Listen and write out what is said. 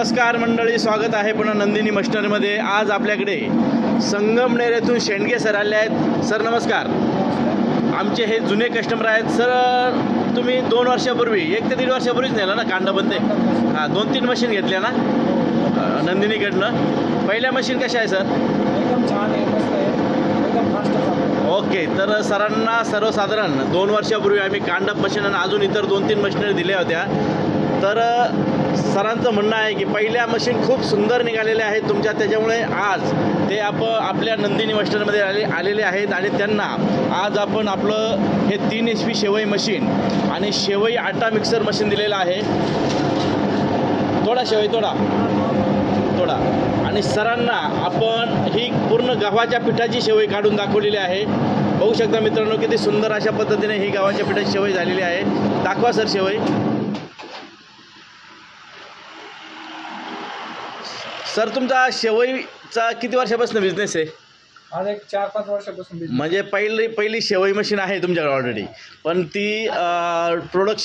नमस्कार मंडळी, स्वागत आहे पुन्हा नंदिनी मशिनरीमध्ये। आज आपल्याकडे संगमनेर येथून शेंडगे सर आले आहेत। सर नमस्कार। आमचे हे जुने कस्टमर आहेत। सर तुम्ही 2 वर्षापूर्वी 1 ते 1.5 वर्षापूर्वीच नेलं ना कांडाबंदे? हां, 2-3 मशीन घेतल्या ना नंदिनीकडनं? पहिल्या मशीन कशा आहे सर? एकदम छान आहे, मस्त आहे, एकदम फास्ट आहे। ओके, तर सरांना सर्वसाधारण 2 वर्षापूर्वी आम्ही कांडप मशीन आणि अजून इतर 2-3 मशिनरी दिल्या होत्या। तर सरांचं म्हणणं आहे की पहिल्या मशीन खूप सुंदर निघालेल्या आहेत तुमच्या, त्याच्यामुळे आज ते आपल्या नंदिनी मशिनरीमध्ये आलेले आहेत आणि त्यांना आज आपण आपलं हे 3 HP शेवई मशीन आणि शेवई आटा मिक्सर मशीन दिलेलं आहे। थोडा शेवई थोडा आणि सरांना आपण ही पूर्ण गव्हाच्या पिठाची शेवई काढून दाखवलेली आहे। बघू शकता मित्रांनो, किती सुंदर अशा पद्धतीने ही गव्हाच्या पिठाची शेवई झालेली आहे। दाखवा सर शेवई। सर तुमचा शेवईचा किती वर्षापासून बिझनेस आहे? आज एक 4-5 वर्षापासून म्हणजे पहिली शेवई मशीन आहे तुमच्याकडे ऑलरेडी, पण ती प्रोडक्शन